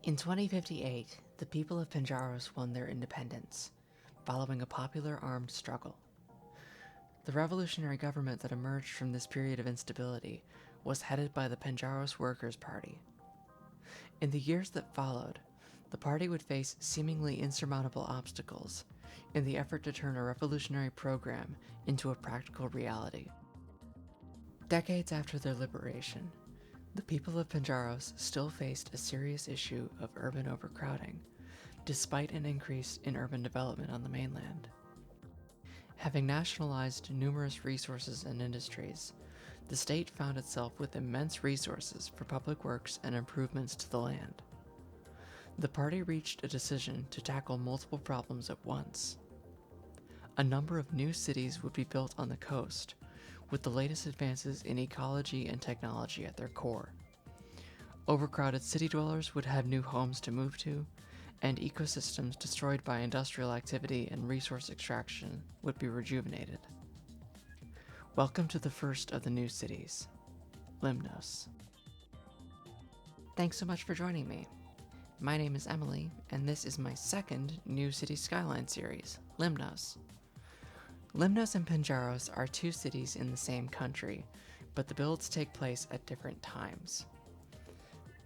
In 2058, the people of Pinjaros won their independence, following a popular armed struggle. The revolutionary government that emerged from this period of instability was headed by the Pinjaros Workers' Party. In the years that followed, the party would face seemingly insurmountable obstacles in the effort to turn a revolutionary program into a practical reality. Decades after their liberation, the people of Pinjaros still faced a serious issue of urban overcrowding, despite an increase in urban development on the mainland. Having nationalized numerous resources and industries, the state found itself with immense resources for public works and improvements to the land. The party reached a decision to tackle multiple problems at once. A number of new cities would be built on the coast, with the latest advances in ecology and technology at their core. Overcrowded city dwellers would have new homes to move to, and ecosystems destroyed by industrial activity and resource extraction would be rejuvenated. Welcome to the first of the new cities, Limnos. Thanks so much for joining me. My name is Emily, and this is my second New City Skylines series, Limnos. Limnos and Pinjaros are two cities in the same country, but the builds take place at different times.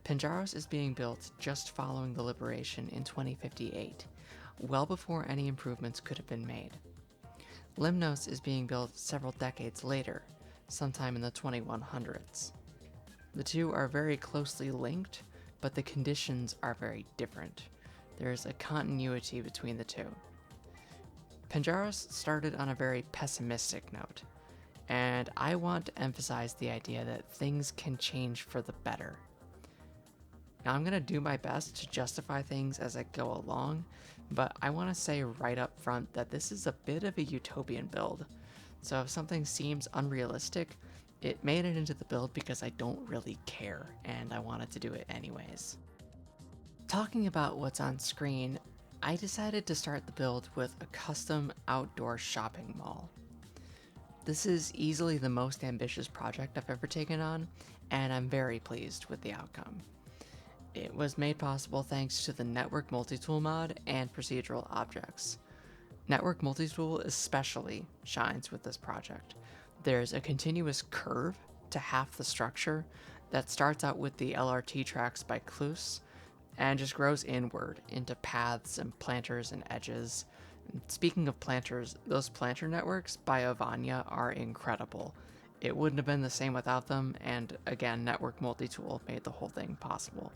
Pinjaros is being built just following the liberation in 2058, well before any improvements could have been made. Limnos is being built several decades later, sometime in the 2100s. The two are very closely linked, but the conditions are very different. There is a continuity between the two. Pinjaros started on a very pessimistic note, and I want to emphasize the idea that things can change for the better. Now, I'm going to do my best to justify things as I go along, but I want to say right up front that this is a bit of a utopian build. So if something seems unrealistic, it made it into the build because I don't really care, and I wanted to do it anyways. Talking about what's on screen, I decided to start the build with a custom outdoor shopping mall. This is easily the most ambitious project I've ever taken on, and I'm very pleased with the outcome. It was made possible thanks to the Network Multitool mod and procedural objects. Network Multitool especially shines with this project. There's a continuous curve to half the structure that starts out with the LRT tracks by Cluse and just grows inward into paths and planters and edges. And speaking of planters, those planter networks by Ovania are incredible. It wouldn't have been the same without them, and again, Network Multitool made the whole thing possible.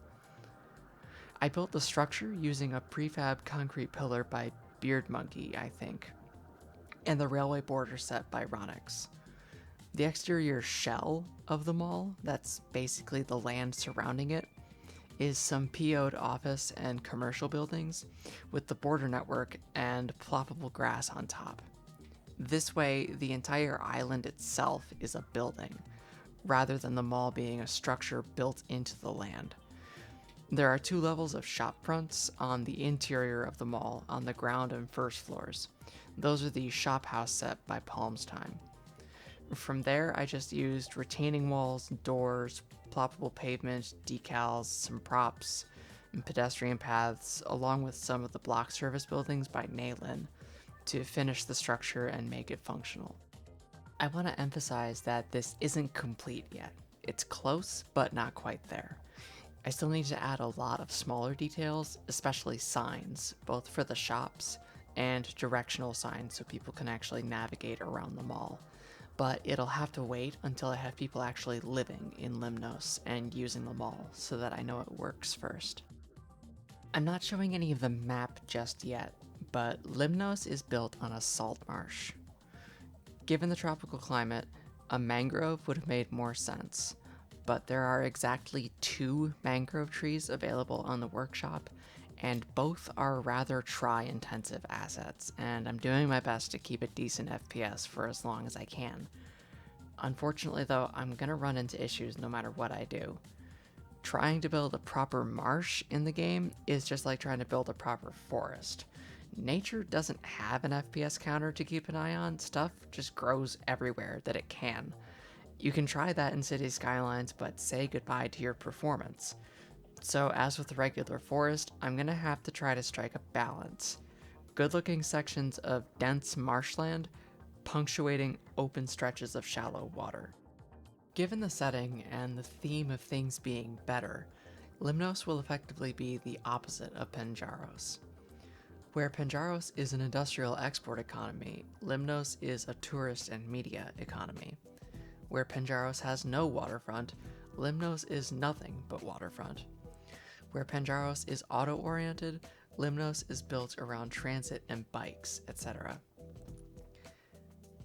I built the structure using a prefab concrete pillar by Beard Monkey, I think, and the railway border set by Ronix. The exterior shell of the mall, that's basically the land surrounding it, is some PO'd office and commercial buildings with the border network and ploppable grass on top. This way, the entire island itself is a building, rather than the mall being a structure built into the land. There are two levels of shop fronts on the interior of the mall on the ground and first floors. Those are the shop house set by Palm's Time. From there, I just used retaining walls, doors, ploppable pavement, decals, some props, and pedestrian paths, along with some of the block service buildings by Naylin, to finish the structure and make it functional. I want to emphasize that this isn't complete yet. It's close, but not quite there. I still need to add a lot of smaller details, especially signs, both for the shops and directional signs so people can actually navigate around the mall. But it'll have to wait until I have people actually living in Limnos and using the mall so that I know it works first. I'm not showing any of the map just yet, but Limnos is built on a salt marsh. Given the tropical climate, a mangrove would have made more sense, but there are exactly 2 mangrove trees available on the workshop, and both are rather try-intensive assets, and I'm doing my best to keep a decent FPS for as long as I can. Unfortunately though, I'm gonna run into issues no matter what I do. Trying to build a proper marsh in the game is just like trying to build a proper forest. Nature doesn't have an FPS counter to keep an eye on, stuff just grows everywhere that it can. You can try that in City Skylines, but say goodbye to your performance. So as with the regular forest, I'm gonna have to try to strike a balance. Good looking sections of dense marshland punctuating open stretches of shallow water. Given the setting and the theme of things being better, Limnos will effectively be the opposite of Penjaros. Where Penjaros is an industrial export economy, Limnos is a tourist and media economy. Where Penjaros has no waterfront, Limnos is nothing but waterfront. Where Penjaros is auto-oriented, Limnos is built around transit and bikes, etc.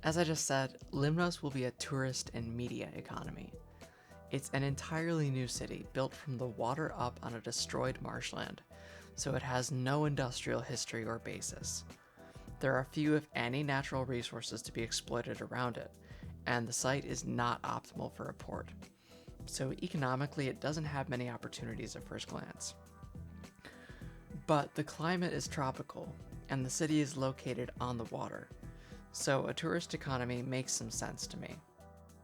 As I just said, Limnos will be a tourist and media economy. It's an entirely new city built from the water up on a destroyed marshland, so it has no industrial history or basis. There are few, if any, natural resources to be exploited around it, and the site is not optimal for a port. So economically, it doesn't have many opportunities at first glance. But the climate is tropical, and the city is located on the water, so a tourist economy makes some sense to me.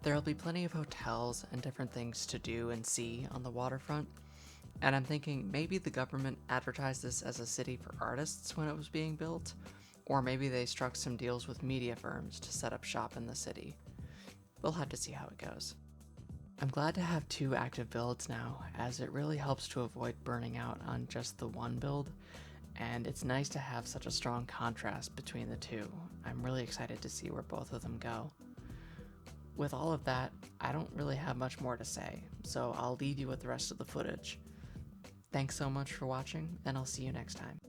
There will be plenty of hotels and different things to do and see on the waterfront, and I'm thinking maybe the government advertised this as a city for artists when it was being built, or maybe they struck some deals with media firms to set up shop in the city. We'll have to see how it goes. I'm glad to have 2 active builds now, as it really helps to avoid burning out on just the one build, and it's nice to have such a strong contrast between the two. I'm really excited to see where both of them go. With all of that, I don't really have much more to say, so I'll leave you with the rest of the footage. Thanks so much for watching, and I'll see you next time.